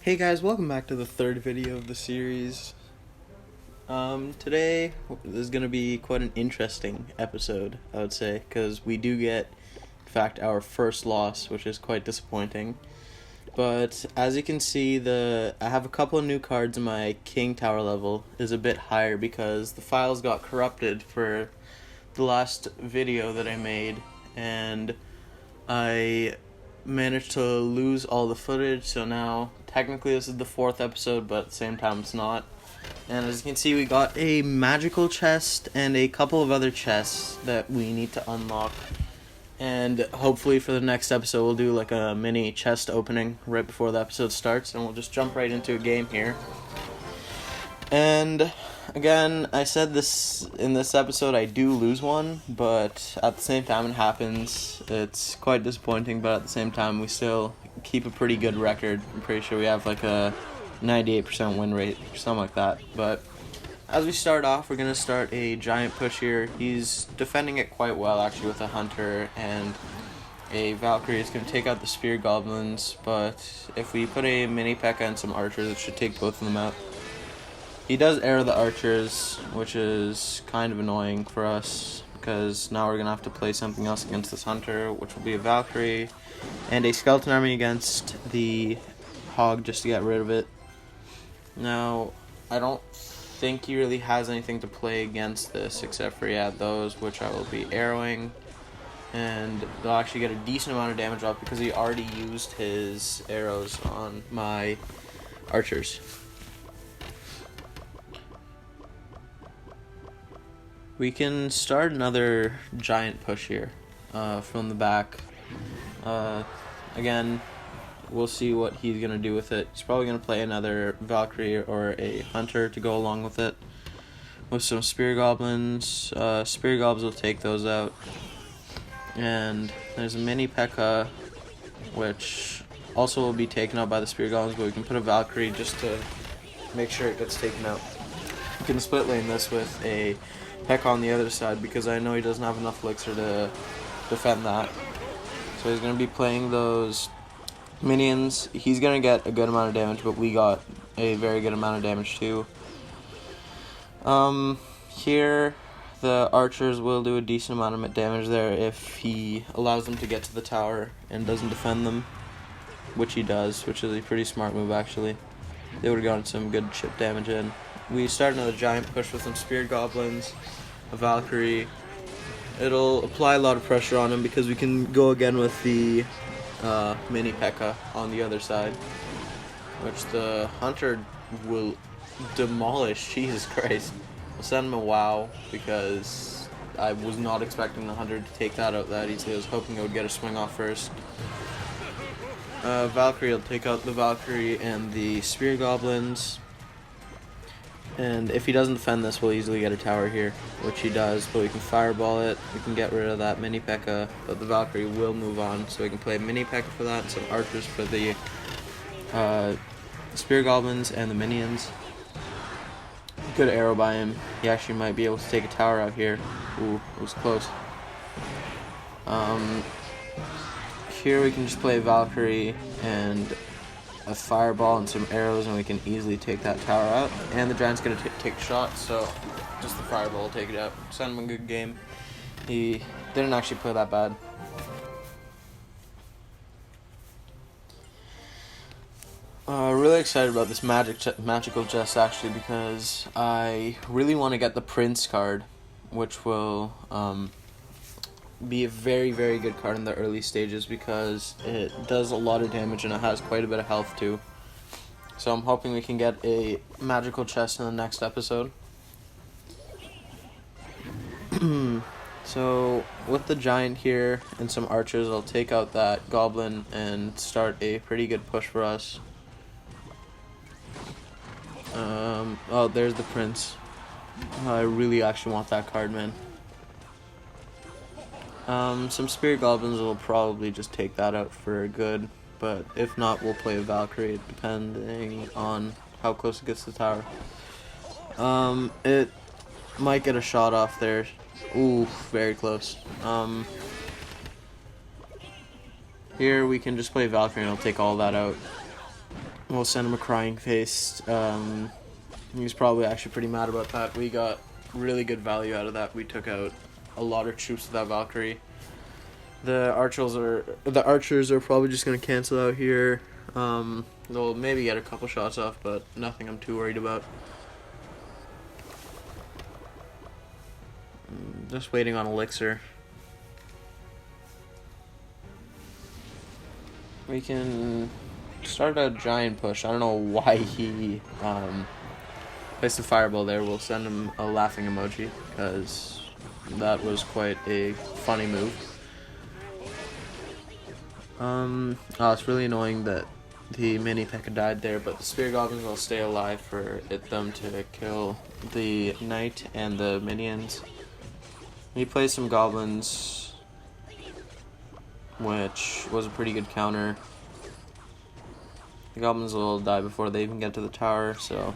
Hey guys, welcome back to the third video of the series. Today is going to be quite an interesting episode, I would say, because we do get, in fact, our first loss, which is quite disappointing. But as you can see, I have a couple of new cards and my King Tower level is a bit higher because the files got corrupted for the last video that I made, and I managed to lose all the footage, so now technically this is the fourth episode, but at the same time it's not. And as you can see, we got a magical chest and a couple of other chests that we need to unlock, and hopefully for the next episode we'll do like a mini chest opening right before the episode starts, and we'll just jump right into a game here. And again, I said this in this episode, I do lose one, but at the same time it happens. It's quite disappointing, but at the same time we still keep a pretty good record. I'm pretty sure we have like a 98% win rate or something like that. But as we start off, we're going to start a giant push here. He's defending it quite well actually with a hunter and a Valkyrie. Is going to take out the spear goblins, but if we put a mini P.E.K.K.A and some archers, it should take both of them out. He does arrow the archers, which is kind of annoying for us, because now we're going to have to play something else against this hunter, which will be a Valkyrie, and a skeleton army against the hog just to get rid of it. Now, I don't think he really has anything to play against this, except for, those, which I will be arrowing, and they'll actually get a decent amount of damage off because he already used his arrows on my archers. We can start another giant push here from the back. Again, we'll see what he's going to do with it. He's probably going to play another Valkyrie or a Hunter to go along with it. With some Spear Goblins. Spear Goblins will take those out. And there's a mini P.E.K.K.A, which also will be taken out by the Spear Goblins, but we can put a Valkyrie just to make sure it gets taken out. We can split lane this with a P.E.K.K.A on the other side because I know he doesn't have enough elixir to defend that. So he's going to be playing those minions. He's going to get a good amount of damage, but we got a very good amount of damage too. Here the archers will do a decent amount of damage there if he allows them to get to the tower and doesn't defend them, which he does, which is a pretty smart move actually. They would have gotten some good chip damage in. We start another giant push with some spear goblins, a Valkyrie. It'll apply a lot of pressure on him because we can go again with the mini P.E.K.K.A on the other side, which the hunter will demolish. Jesus Christ. We'll send him a WoW because I was not expecting the hunter to take that out that easily. I was hoping it would get a swing off first. Valkyrie will take out the Valkyrie and the spear goblins. And if he doesn't defend this, we'll easily get a tower here, which he does, but we can fireball it, we can get rid of that mini P.E.K.K.A, but the Valkyrie will move on, so we can play mini P.E.K.K.A for that, and some archers for the spear goblins and the minions. Good arrow by him. He actually might be able to take a tower out here. Ooh, it was close. Here we can just play Valkyrie and a fireball and some arrows, and we can easily take that tower out. And the giant's gonna take shots, so just the fireball will take it out. Send him a good game. He didn't actually play that bad. Really excited about this magical chest actually because I really want to get the Prince card, which will be a very, very good card in the early stages because it does a lot of damage and it has quite a bit of health too. So I'm hoping we can get a magical chest in the next episode. So with the giant here and some archers, I'll take out that goblin and start a pretty good push for us. Oh, there's the prince. I really actually want that card, man. Some spear goblins will probably just take that out for good, but if not, we'll play a Valkyrie depending on how close it gets to the tower. It might get a shot off there. Ooh, very close. Here we can just play Valkyrie and I'll take all that out. We'll send him a crying face. He's probably actually pretty mad about that. We got really good value out of that. We took out a lot of troops with that Valkyrie. The archers are probably just gonna cancel out here. They'll maybe get a couple shots off, but nothing I'm too worried about. Just waiting on Elixir. We can start a giant push. I don't know why he placed a fireball there. We'll send him a laughing emoji because that was quite a funny move. It's really annoying that the mini P.E.K.K.A died there, but the Spear Goblins will stay alive for them to kill the Knight and the minions. He plays some Goblins, which was a pretty good counter. The Goblins will die before they even get to the tower, so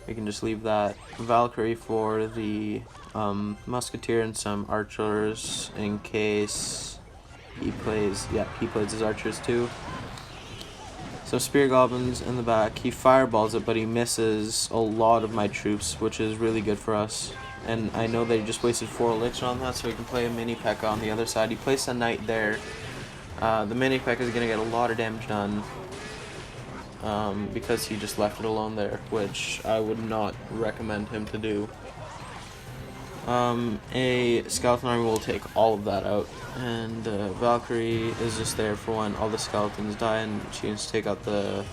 we can just leave that Valkyrie for the Musketeer and some archers in case he plays his archers too. So Spear Goblins in the back. He fireballs it, but he misses a lot of my troops, which is really good for us. And I know they just wasted 4 elixir on that, so he can play a mini P.E.K.K.A on the other side. He placed a Knight there. The mini P.E.K.K.A is going to get a lot of damage done because he just left it alone there, which I would not recommend him to do. A skeleton army will take all of that out, and Valkyrie is just there for when all the skeletons die, and she can just take out the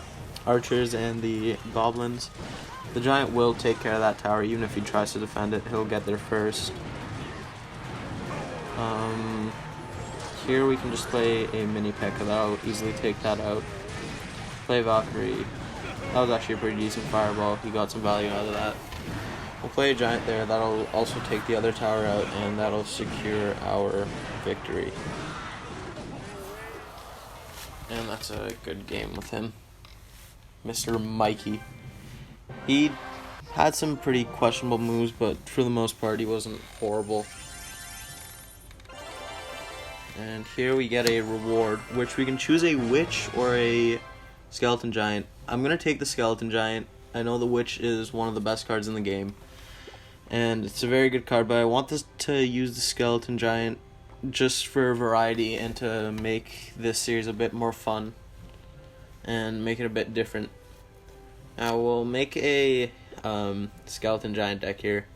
archers and the goblins. The giant will take care of that tower, even if he tries to defend it. He'll get there first. Here we can just play a mini P.E.K.K.A that'll easily take that out. Play Valkyrie. That was actually a pretty decent fireball. He got some value out of that. We'll play a giant there. That'll also take the other tower out, and that'll secure our victory. And that's a good game with him. Mr. Mikey. He had some pretty questionable moves, but for the most part, he wasn't horrible. And here we get a reward, which we can choose a witch or a skeleton giant. I'm going to take the skeleton giant. I know the witch is one of the best cards in the game, and it's a very good card, but I want this to use the skeleton giant just for variety and to make this series a bit more fun and make it a bit different. Now we'll make a skeleton giant deck here.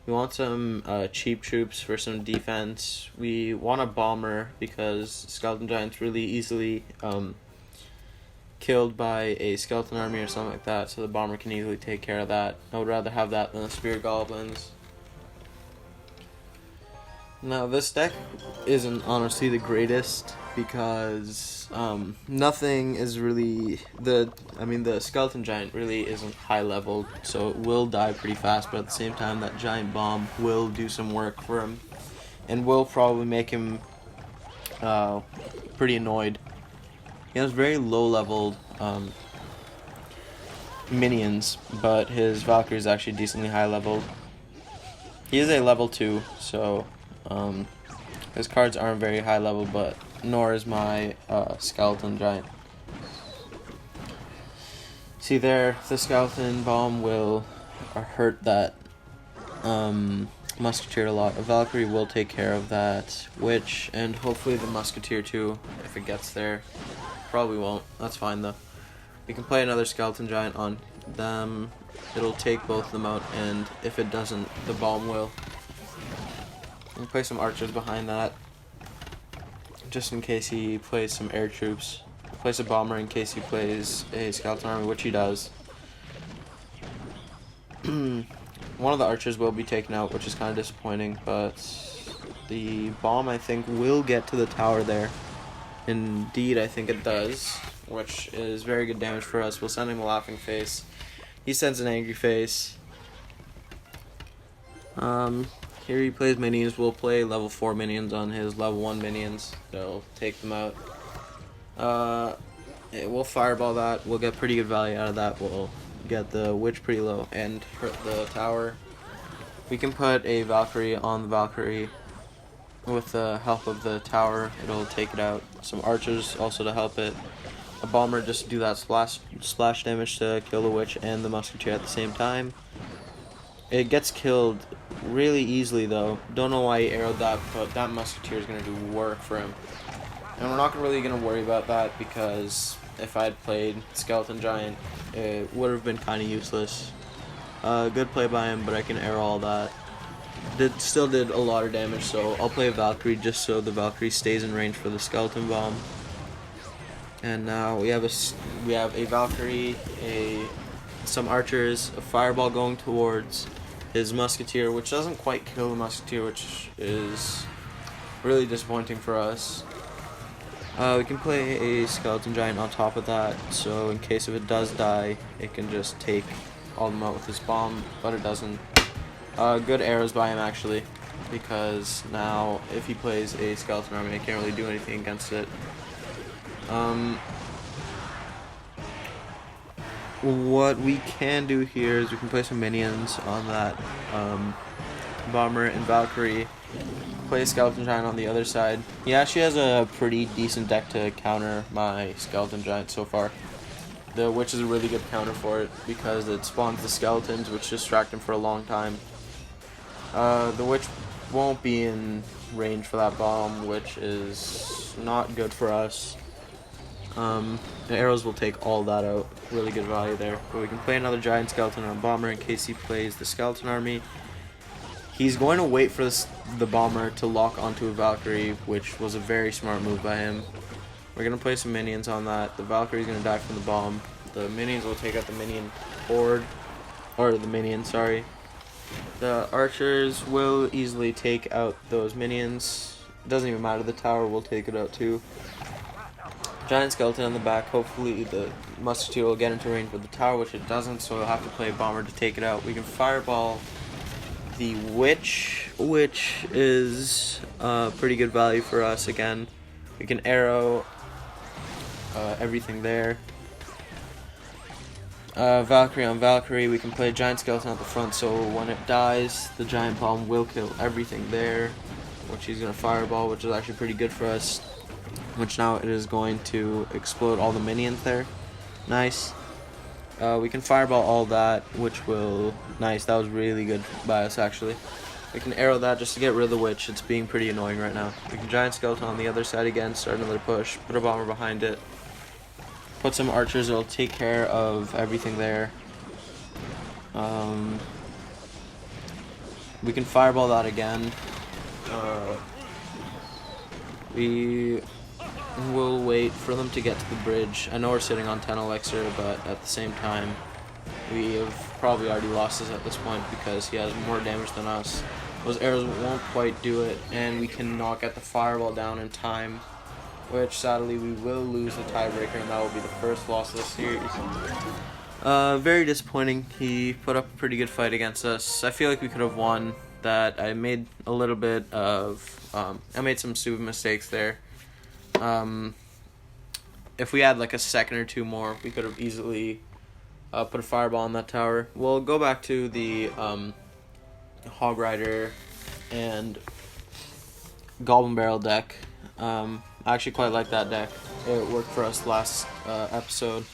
We want some cheap troops for some defense. We want a bomber because skeleton giant's really easily killed by a skeleton army or something like that, so the bomber can easily take care of that. I would rather have that than the spear goblins. Now this deck isn't honestly the greatest because nothing is really the skeleton giant really isn't high leveled, so it will die pretty fast, but at the same time that giant bomb will do some work for him and will probably make him pretty annoyed. He has very low leveled minions, but his Valkyrie is actually decently high leveled. He is a level 2, so his cards aren't very high level, but nor is my skeleton giant. See there, the skeleton bomb will hurt that musketeer a lot. A Valkyrie will take care of that witch, and hopefully the musketeer too, if it gets there. Probably won't. That's fine though. We can play another skeleton giant on them. It'll take both of them out, and if it doesn't, the bomb will. We'll play some archers behind that, just in case he plays some air troops. Place a bomber in case he plays a skeleton army, which he does. One of the archers will be taken out, which is kind of disappointing, but the bomb, I think, will get to the tower there. Indeed, I think it does, which is very good damage for us. We'll send him a laughing face. He sends an angry face. Here he plays minions. We'll play level 4 minions on his level 1 minions. They'll take them out. We'll fireball that. We'll get pretty good value out of that. We'll get the witch pretty low and hurt the tower. We can put a Valkyrie on the Valkyrie. With the help of the tower, it'll take it out. Some archers also to help it. a bomber just to do that splash damage to kill the witch and the musketeer at the same time. It gets killed really easily though. Don't know why he arrowed that, but that musketeer is going to do work for him. And we're not really going to worry about that because if I had played Skeleton Giant, it would have been kind of useless. Good play by him, but I can arrow all that. Still did a lot of damage, so I'll play Valkyrie just so the Valkyrie stays in range for the skeleton bomb. And now we have a Valkyrie, some archers, a fireball going towards his musketeer, which doesn't quite kill the musketeer, which is really disappointing for us. We can play a skeleton giant on top of that, so in case if it does die, it can just take all them out with his bomb, but it doesn't. Good arrows by him actually, because now if he plays a skeleton army, I can't really do anything against it. What we can do here is we can play some minions on that bomber and Valkyrie. Play a skeleton giant on the other side. He actually has a pretty decent deck to counter my skeleton giant so far. The witch is a really good counter for it because it spawns the skeletons, which distract him for a long time. The witch won't be in range for that bomb, which is not good for us. The arrows will take all that out. Really good value there. But we can play another giant skeleton on bomber in case he plays the skeleton army. He's going to wait for the bomber to lock onto a Valkyrie, which was a very smart move by him. We're going to play some minions on that. The Valkyrie's going to die from the bomb. The minions will take out the minion horde. Or the minion, sorry. The archers will easily take out those minions. It doesn't even matter, the tower will take it out too. Giant skeleton on the back. Hopefully the musketeer will get into range with the tower, which it doesn't, so we'll have to play a bomber to take it out. We can fireball the witch, which is pretty good value for us again. We can arrow everything there. Valkyrie on Valkyrie, we can play a giant skeleton at the front, so when it dies, the giant bomb will kill everything there, which he's going to fireball, which is actually pretty good for us, which now it is going to explode all the minions there. Nice. We can fireball all that, which will... Nice, that was really good by us actually. We can arrow that just to get rid of the witch. It's being pretty annoying right now. We can giant skeleton on the other side again, start another push, put a bomber behind it. Put some archers, it'll take care of everything there. We can fireball that again. We will wait for them to get to the bridge. I know we're sitting on 10 elixir, but at the same time, we have probably already lost this at this point because he has more damage than us. Those arrows won't quite do it, and we cannot get the fireball down in time, which sadly we will lose the tiebreaker, and that will be the first loss of the series. Very disappointing. He put up a pretty good fight against us. I feel like we could have won that. I made a little bit of... I made some stupid mistakes there. If we had like a second or two more, we could have easily put a fireball on that tower. We'll go back to the Hog Rider and Goblin Barrel deck. I actually quite like that deck. It worked for us last episode.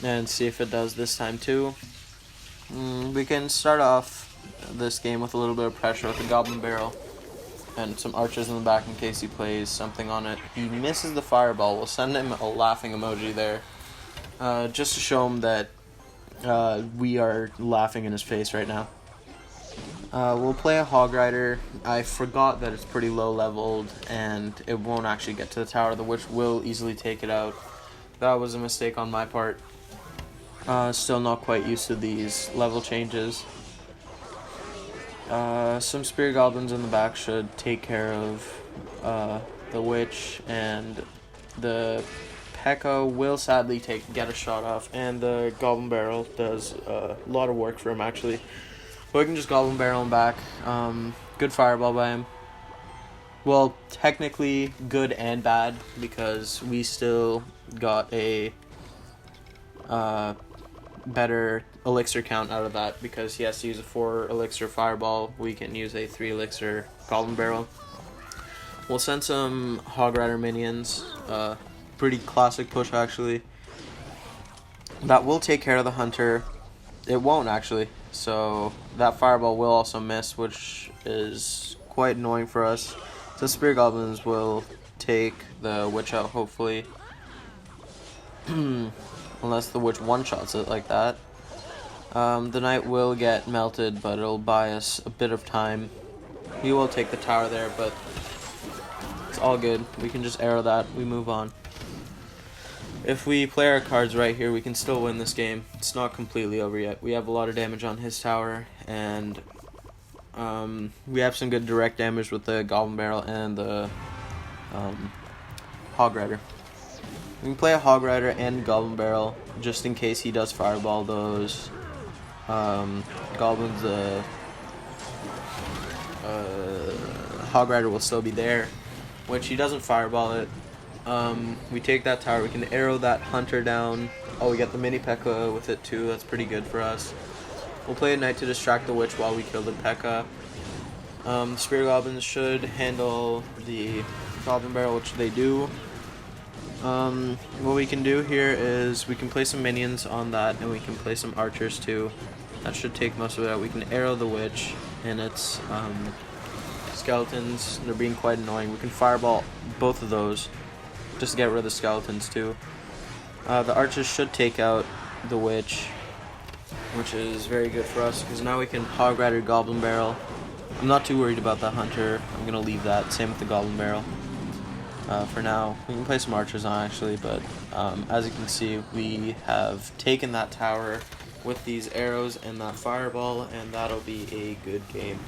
And see if it does this time too. We can start off this game with a little bit of pressure with the Goblin Barrel and some archers in the back in case he plays something on it. He misses the fireball. We'll send him a laughing emoji there, just to show him that we are laughing in his face right now. We'll play a Hog Rider. I forgot that it's pretty low leveled and it won't actually get to the tower, the witch will easily take it out. That was a mistake on my part. Still not quite used to these level changes. Some spear goblins in the back should take care of the witch, and the P.E.K.K.A. will sadly get a shot off, and the Goblin Barrel does a lot of work for him actually. But we can just Goblin Barrel him back. Good fireball by him. Well, technically good and bad because we still got a better elixir count out of that because he has to use a 4 elixir fireball. We can use a 3 elixir Goblin Barrel. We'll send some Hog Rider minions. Pretty classic push, actually. That will take care of the hunter. It won't, actually. So that fireball will also miss, which is quite annoying for us. So spear goblins will take the witch out, hopefully. Unless the witch one-shots it like that. The knight will get melted, but it'll buy us a bit of time. He will take the tower there, but it's all good. We can just arrow that. We move on. If we play our cards right here, we can still win this game. It's not completely over yet. We have a lot of damage on his tower, and we have some good direct damage with the Goblin Barrel and the Hog Rider. We can play a Hog Rider and Goblin Barrel just in case he does fireball those goblins. Hog Rider will still be there, which he doesn't fireball it. We take that tower, we can arrow that hunter down. Oh, we get the mini P.E.K.K.A. with it too, that's pretty good for us. We'll play a knight to distract the witch while we kill the P.E.K.K.A. The spear goblins should handle the Goblin Barrel, which they do. What we can do here is we can play some minions on that, and we can play some archers too. That should take most of it out. We can arrow the witch and its skeletons. They're being quite annoying. We can fireball both of those just to get rid of the skeletons too. The archers should take out the witch, which is very good for us because now we can Hog Rider Goblin Barrel. I'm not too worried about that hunter. I'm gonna leave that. Same with the Goblin Barrel. For now, we can play some archers on actually, but as you can see, we have taken that tower with these arrows and that fireball, and that'll be a good game.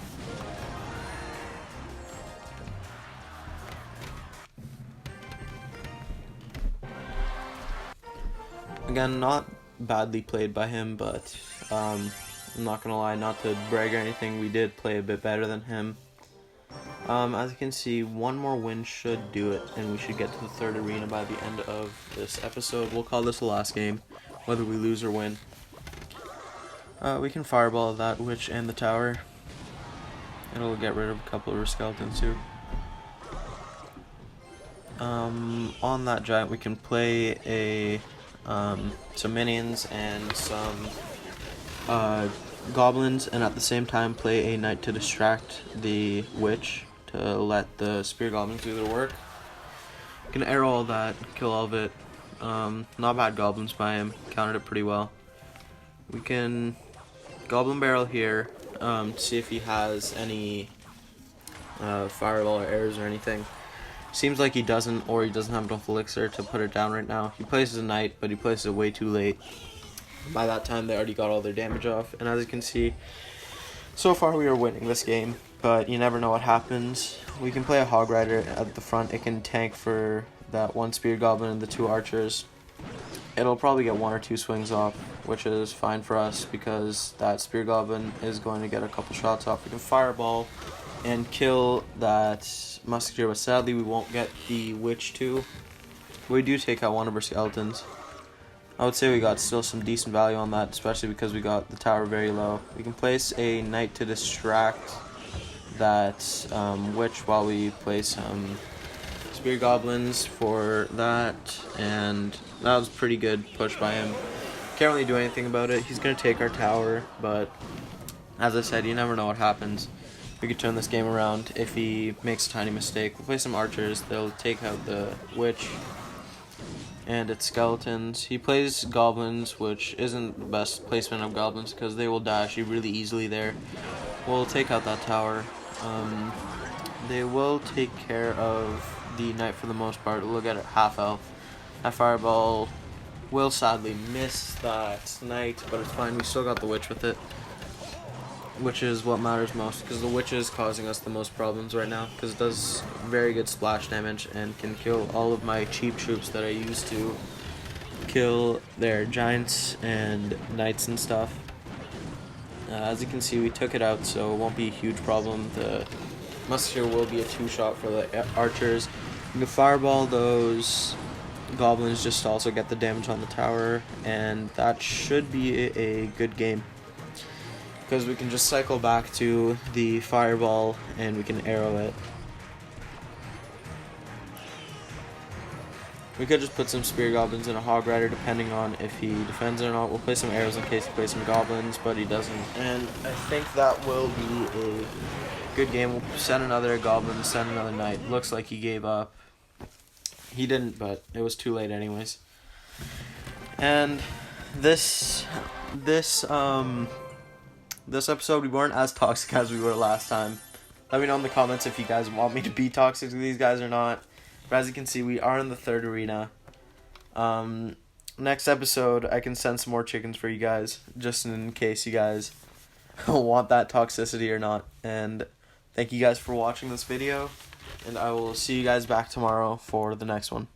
Again, not badly played by him, but I'm not gonna lie, not to brag or anything, we did play a bit better than him. As you can see, one more win should do it, and we should get to the third arena by the end of this episode. We'll call this the last game, whether we lose or win. We can fireball that witch and the tower. It'll get rid of a couple of her skeletons too. On that giant, we can play some minions and some goblins, and at the same time play a knight to distract the witch to let the spear goblins do their work. You can arrow all that, kill all of it. Not bad goblins by him, countered it pretty well. We can Goblin Barrel here to see if he has any fireball or arrows or anything. Seems like he doesn't, or he doesn't have enough elixir to put it down right now. He places a knight, but he places it way too late. By that time, they already got all their damage off, and as you can see, so far we are winning this game, but you never know what happens. We can play a Hog Rider at the front. It can tank for that one spear goblin and the two archers. It'll probably get one or two swings off, which is fine for us because that spear goblin is going to get a couple shots off. We can fireball and kill that musketeer, but sadly we won't get the witch too. We do take out one of her skeletons. I would say we got still some decent value on that, especially because we got the tower very low. We can place a knight to distract that witch while we play some spear goblins for that, and that was a pretty good push by him. Can't really do anything about it. He's going to take our tower, but as I said, you never know what happens. We could turn this game around if he makes a tiny mistake. We'll play some archers. They'll take out the witch and its skeletons. He plays goblins, which isn't the best placement of goblins because they will dash you really easily there. We'll take out that tower. They will take care of the knight for the most part. We'll get at half health. That fireball will sadly miss that knight, but it's fine. We still got the witch with it, which is what matters most because the witch is causing us the most problems right now because it does very good splash damage and can kill all of my cheap troops that I use to kill their giants and knights and stuff. As you can see, we took it out, so it won't be a huge problem. The musketeer will be a two-shot for the archers. You can fireball those goblins just to also get the damage on the tower, and that should be a good game because we can just cycle back to the fireball and we can arrow it. We could just put some spear goblins in a hog rider depending on if he defends or not. We'll play some arrows in case he plays some goblins, but he doesn't. And I think that will be a good game. We'll send another goblin, send another knight. Looks like he gave up. He didn't, but it was too late anyways. And this episode, we weren't as toxic as we were last time. Let me know in the comments if you guys want me to be toxic to these guys or not. But as you can see, we are in the 3rd arena. Next episode, I can send some more chickens for you guys, just in case you guys want that toxicity or not. And thank you guys for watching this video, and I will see you guys back tomorrow for the next one.